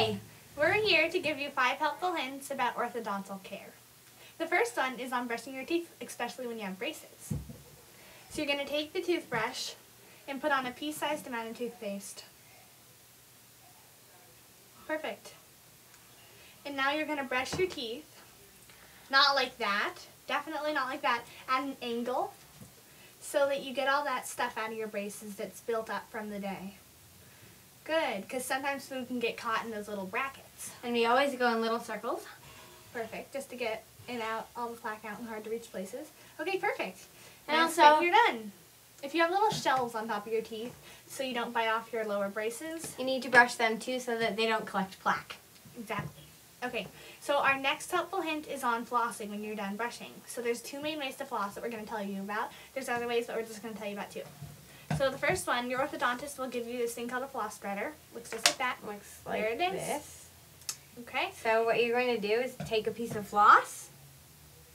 Hi! We're here to give you 5 helpful hints about orthodontal care. The first one is on brushing your teeth, especially when you have braces. So you're going to take the toothbrush and put on a pea-sized amount of toothpaste. Perfect. And now you're going to brush your teeth. Not like that. Definitely not like that. At an angle so that you get all that stuff out of your braces that's built up from the day. Good, because sometimes food can get caught in those little brackets. And we always go in little circles. Perfect, just to get in out all the plaque out in hard to reach places. Okay, perfect. And Now also, you're done. If you have little shelves on top of your teeth so you don't bite off your lower braces. you need to brush them too so that they don't collect plaque. Exactly. Okay, so our next helpful hint is on flossing when you're done brushing. So there's 2 main ways to floss that we're going to tell you about. There's other ways, but we're just going to tell you about 2. So the first one, your orthodontist will give you this thing called a floss spreader. Looks just like that. Looks like there it is. this. Okay. So what you're going to do is take a piece of floss,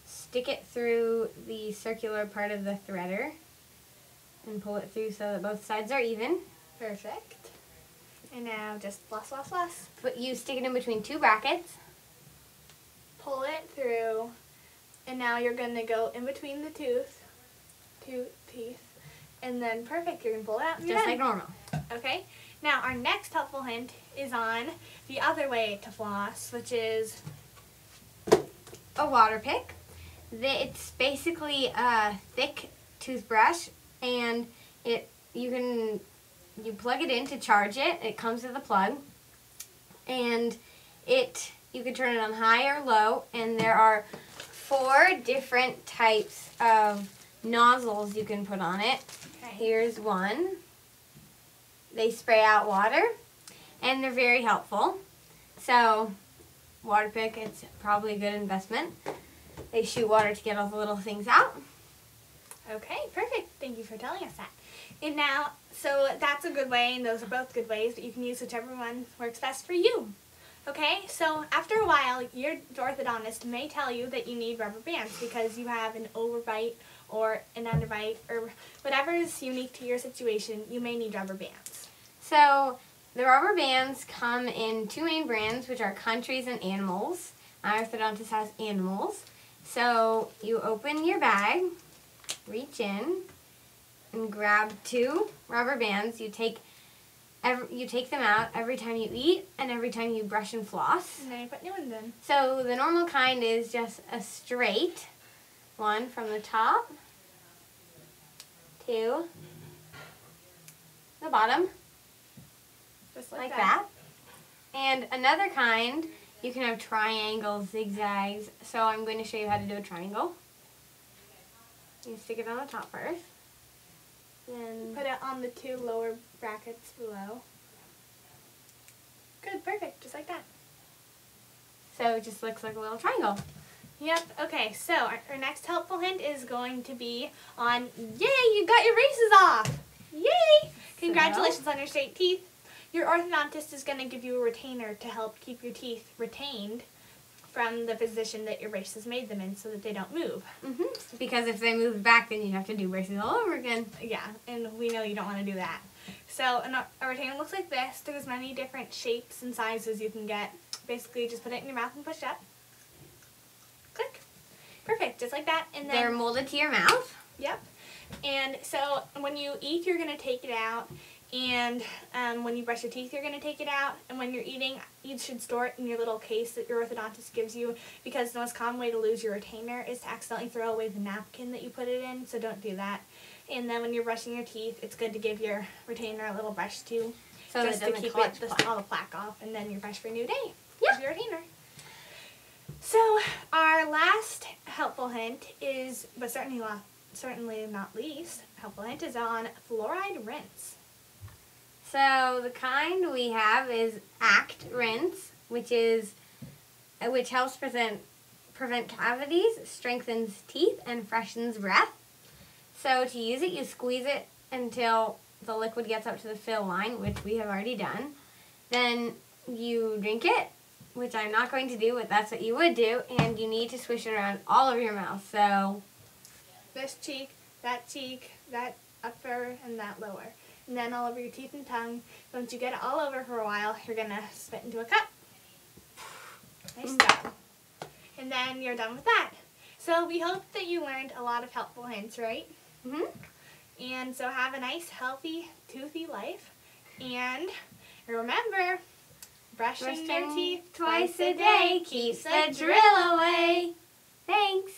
stick it through the circular part of the threader, and pull it through so that both sides are even. Perfect. And now just floss, floss, floss. But you stick it in between 2 brackets. Pull it through. And now you're going to go in between the two teeth. And then perfect, you're going to pull it out and you're Just done. like normal. Okay. Now our next helpful hint is on the other way to floss, which is A water pick. It's basically a thick toothbrush, and you plug it in to charge it. It comes with a plug, and you can turn it on high or low, and there are 4 different types of nozzles you can put on it. okay. Here's one. They spray out water, and they're very helpful. So, water pick, it's probably a good investment. They shoot water to get all the little things out. Okay, perfect. Thank you for telling us that. And now, so that's a good way, and those are both good ways, but you can use whichever one works best for you. Okay, so after a while, your orthodontist may tell you that you need rubber bands because you have an overbite or an underbite or whatever is unique to your situation, you may need rubber bands. So, the rubber bands come in 2 main brands, which are Countries and Animals. My orthodontist has Animals. So, you open your bag, reach in, and grab 2 rubber bands. You take them out every time you eat and every time you brush and floss. And then you put new ones in. So the normal kind is just a straight one from the top to the bottom, Just like that. And another kind, you can have triangles, zigzags. So I'm going to show you how to do a triangle. You stick it on the top first. Then Put it on the 2 lower brackets below. Good, perfect, just like that. so it just looks like a little triangle. Yep, okay, so our next helpful hint is going to be on, yay, you got your braces off! Yay! Congratulations on your straight teeth. Your orthodontist is going to give you a retainer to help keep your teeth retained from the position that your braces made them in so that they don't move. Because if they move back, then you have to do braces all over again. Yeah, and we know you don't want to do that. So a retainer looks like this. There's many different shapes and sizes you can get. Basically, just put it in your mouth and push up. Click. Perfect, just like that. And then They're molded to your mouth. Yep. And so when you eat, you're going to take it out. And when you brush your teeth, you're going to take it out. And when you're eating, you should store it in your little case that your orthodontist gives you, because the most common way to lose your retainer is to accidentally throw away the napkin that you put it in, so don't do that. And then when you're brushing your teeth, it's good to give your retainer a little brush too, So just that to doesn't keep collect plaque. all the plaque off, and then you're fresh for a new day. Yeah. With your retainer. So our last helpful hint is, but certainly not least, helpful hint is on fluoride rinse. So the kind we have is Act Rinse, which helps prevent cavities, strengthens teeth, and freshens breath. So to use it, you squeeze it until the liquid gets up to the fill line, which we have already done. Then you drink it, which I'm not going to do, but that's what you would do, and you need to swish it around all over your mouth. So This cheek, that upper, and that lower. And then all over your teeth and tongue. Once you get it all over for a while, you're going to spit into a cup Nice job. And then you're done with that. So we hope that you learned a lot of helpful hints, right? And so have a nice, healthy, toothy life. And remember, brushing your teeth twice a day keeps the drill away. Thanks.